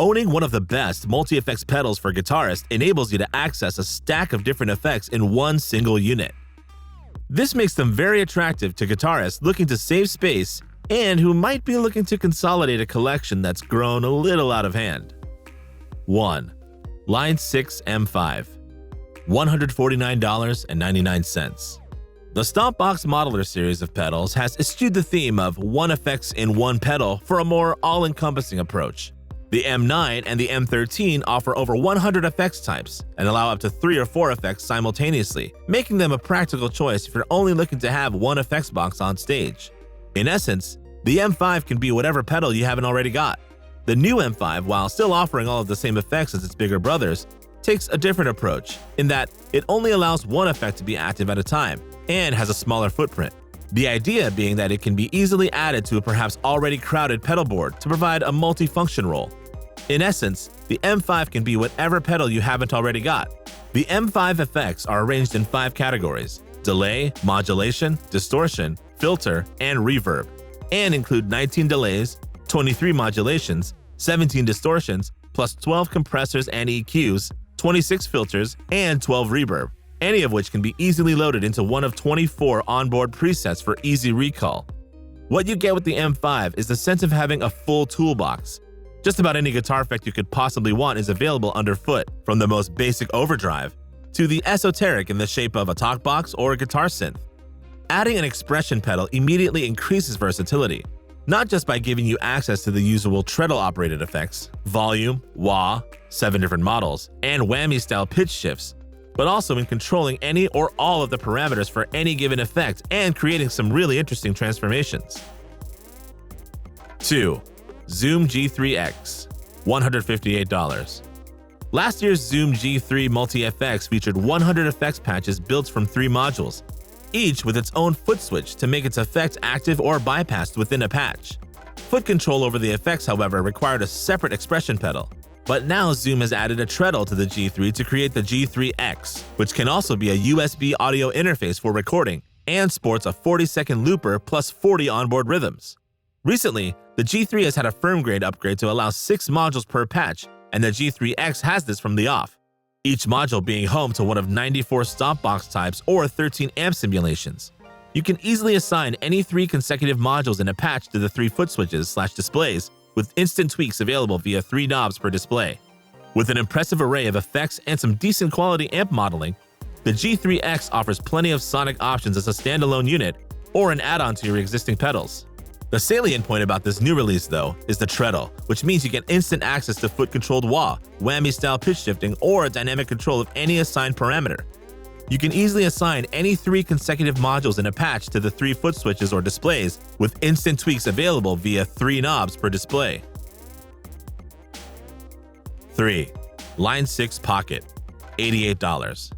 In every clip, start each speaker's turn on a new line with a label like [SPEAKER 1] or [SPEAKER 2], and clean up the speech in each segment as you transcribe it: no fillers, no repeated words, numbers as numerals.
[SPEAKER 1] Owning one of the best multi-effects pedals for guitarists enables you to access a stack of different effects in one single unit. This makes them very attractive to guitarists looking to save space and who might be looking to consolidate a collection that's grown a little out of hand. 1. Line 6 M5, $149.99. The Stompbox Modeller series of pedals has eschewed the theme of one effects in one pedal for a more all-encompassing approach. The M9 and the M13 offer over 100 effects types and allow up to 3 or 4 effects simultaneously, making them a practical choice if you're only looking to have one effects box on stage. In essence, the M5 can be whatever pedal you haven't already got. The new M5, while still offering all of the same effects as its bigger brothers, takes a different approach in that it only allows one effect to be active at a time and has a smaller footprint. The idea being that it can be easily added to a perhaps already crowded pedal board to provide a multifunction role. In essence, the M5 can be whatever pedal you haven't already got. The M5 effects are arranged in 5 categories: delay, modulation, distortion, filter, and reverb, and include 19 delays, 23 modulations, 17 distortions, plus 12 compressors and EQs, 26 filters, and 12 reverb, any of which can be easily loaded into one of 24 onboard presets for easy recall. What you get with the M5 is the sense of having a full toolbox. Just about any guitar effect you could possibly want is available underfoot, from the most basic overdrive to the esoteric in the shape of a talkbox or a guitar synth. Adding an expression pedal immediately increases versatility, not just by giving you access to the usual treadle-operated effects, volume, wah, 7 different models, and whammy-style pitch shifts, but also in controlling any or all of the parameters for any given effect and creating some really interesting transformations. 2. Zoom G3X, $158. Last year's Zoom G3 Multi-FX featured 100 effects patches built from 3 modules, each with its own foot switch to make its effect active or bypassed within a patch. Foot control over the effects, however, required a separate expression pedal, but now Zoom has added a treadle to the G3 to create the G3X, which can also be a USB audio interface for recording and sports a 40-second looper plus 40 onboard rhythms. Recently, the G3 has had a firm grade upgrade to allow 6 modules per patch, and the G3X has this from the off, each module being home to one of 94 Stompbox types or 13 amp simulations. You can easily assign any 3 consecutive modules in a patch to the 3 foot switches/displays, with instant tweaks available via 3 knobs per display. With an impressive array of effects and some decent quality amp modeling, the G3X offers plenty of sonic options as a standalone unit or an add-on to your existing pedals. The salient point about this new release, though, is the treadle, which means you get instant access to foot-controlled wah, whammy-style pitch shifting, or dynamic control of any assigned parameter. You can easily assign any 3 consecutive modules in a patch to the 3 foot switches or displays, with instant tweaks available via 3 knobs per display. 3. Line 6 Pocket, $88.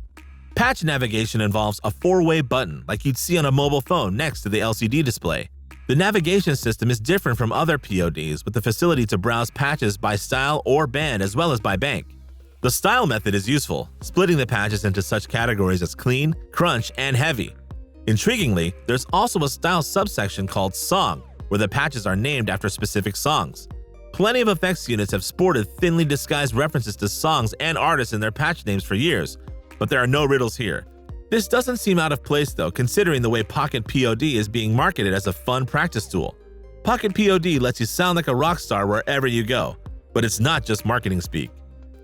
[SPEAKER 1] Patch navigation involves a 4-way button like you'd see on a mobile phone next to the LCD display. The navigation system is different from other PODs with the facility to browse patches by style or band as well as by bank. The style method is useful, splitting the patches into such categories as clean, crunch, and heavy. Intriguingly, there's also a style subsection called Song, where the patches are named after specific songs. Plenty of effects units have sported thinly disguised references to songs and artists in their patch names for years, but there are no riddles here. This doesn't seem out of place though, considering the way PocketPod is being marketed as a fun practice tool. PocketPod lets you sound like a rock star wherever you go, but it's not just marketing speak.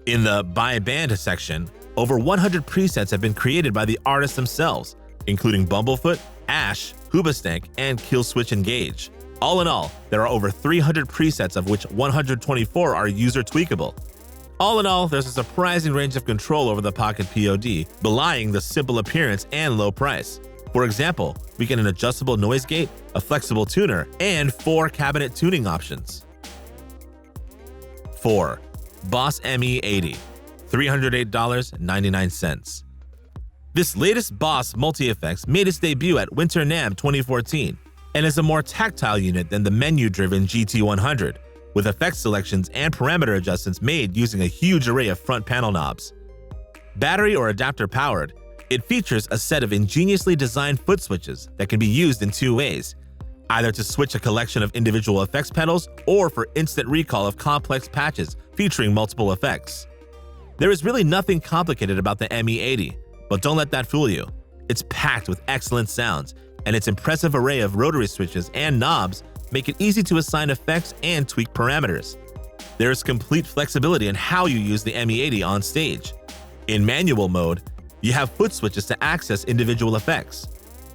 [SPEAKER 1] In the By Band section, over 100 presets have been created by the artists themselves, including Bumblefoot, Ash, Hoobastank, and Killswitch Engage. All in all, there are over 300 presets, of which 124 are user tweakable. All in all, there's a surprising range of control over the PocketPod, belying the simple appearance and low price. For example, we get an adjustable noise gate, a flexible tuner, and 4 cabinet tuning options. 4. Boss ME80, $308.99. This latest Boss multi-effects made its debut at Winter NAMM 2014 and is a more tactile unit than the menu-driven GT100, with effect selections and parameter adjustments made using a huge array of front panel knobs. Battery or adapter powered, it features a set of ingeniously designed foot switches that can be used in 2 ways, either to switch a collection of individual effects pedals or for instant recall of complex patches featuring multiple effects. There is really nothing complicated about the ME80, but don't let that fool you. It's packed with excellent sounds, and its impressive array of rotary switches and knobs make it easy to assign effects and tweak parameters. There is complete flexibility in how you use the ME80 on stage. In manual mode, you have foot switches to access individual effects,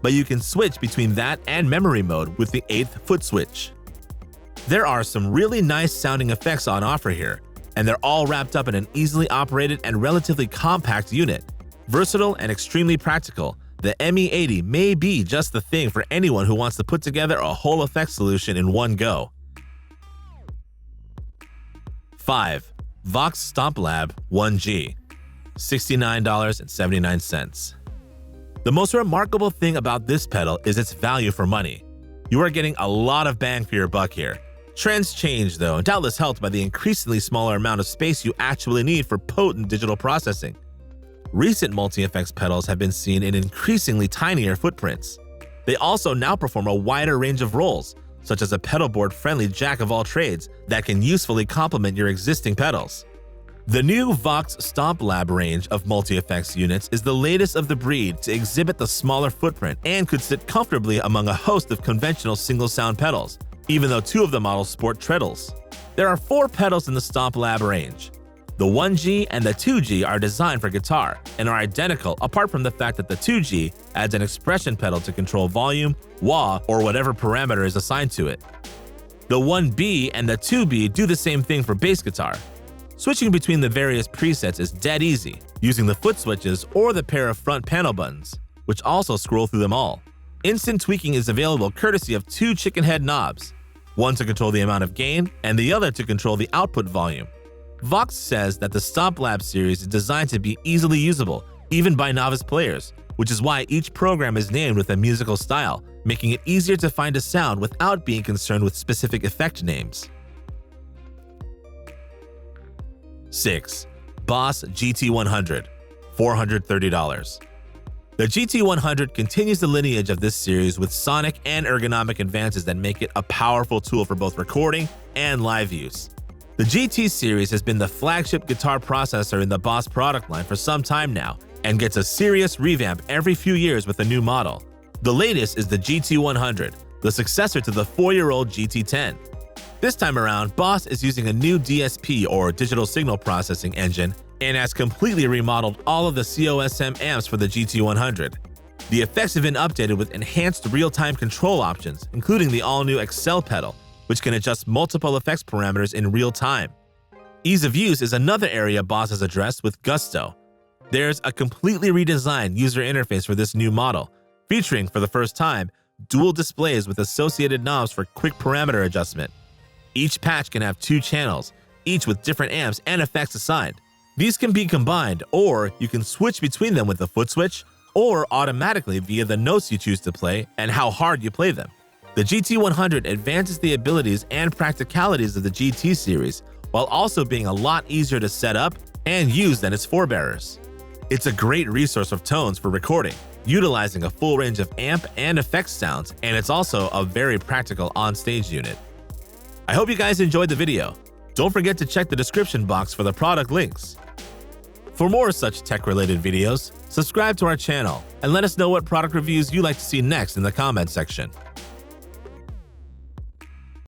[SPEAKER 1] but you can switch between that and memory mode with the 8th foot switch. There are some really nice sounding effects on offer here, and they're all wrapped up in an easily operated and relatively compact unit. Versatile and extremely practical, the ME80 may be just the thing for anyone who wants to put together a whole effects solution in one go. 5. Vox Stomp Lab 1G, $69.79. The most remarkable thing about this pedal is its value for money. You are getting a lot of bang for your buck here. Trends change though, doubtless helped by the increasingly smaller amount of space you actually need for potent digital processing. Recent multi-effects pedals have been seen in increasingly tinier footprints. They also now perform a wider range of roles, such as a pedal board-friendly jack-of-all-trades that can usefully complement your existing pedals. The new Vox Stomp Lab range of multi-effects units is the latest of the breed to exhibit the smaller footprint and could sit comfortably among a host of conventional single-sound pedals, even though 2 of the models sport treadles. There are 4 pedals in the Stomp Lab range. The 1G and the 2G are designed for guitar and are identical apart from the fact that the 2G adds an expression pedal to control volume, wah, or whatever parameter is assigned to it. The 1B and the 2B do the same thing for bass guitar. Switching between the various presets is dead easy, using the foot switches or the pair of front panel buttons, which also scroll through them all. Instant tweaking is available courtesy of 2 chicken head knobs, one to control the amount of gain and the other to control the output volume. Vox says that the Stomp Lab series is designed to be easily usable, even by novice players, which is why each program is named with a musical style, making it easier to find a sound without being concerned with specific effect names. 6. Boss GT100, $430. The GT100 continues the lineage of this series with sonic and ergonomic advances that make it a powerful tool for both recording and live use. The GT series has been the flagship guitar processor in the Boss product line for some time now and gets a serious revamp every few years with a new model. The latest is the GT100, the successor to the 4-year-old GT10. This time around, Boss is using a new DSP or digital signal processing engine and has completely remodeled all of the COSM amps for the GT100. The effects have been updated with enhanced real-time control options, including the all-new Excel pedal, which can adjust multiple effects parameters in real time. Ease of use is another area Boss has addressed with gusto. There's a completely redesigned user interface for this new model, featuring, for the first time, dual displays with associated knobs for quick parameter adjustment. Each patch can have 2 channels, each with different amps and effects assigned. These can be combined, or you can switch between them with the foot switch, or automatically via the notes you choose to play and how hard you play them. The GT100 advances the abilities and practicalities of the GT series while also being a lot easier to set up and use than its forebearers. It's a great resource of tones for recording, utilizing a full range of amp and effects sounds, and it's also a very practical on-stage unit. I hope you guys enjoyed the video. Don't forget to check the description box for the product links. For more such tech-related videos, subscribe to our channel and let us know what product reviews you'd like to see next in the comment section.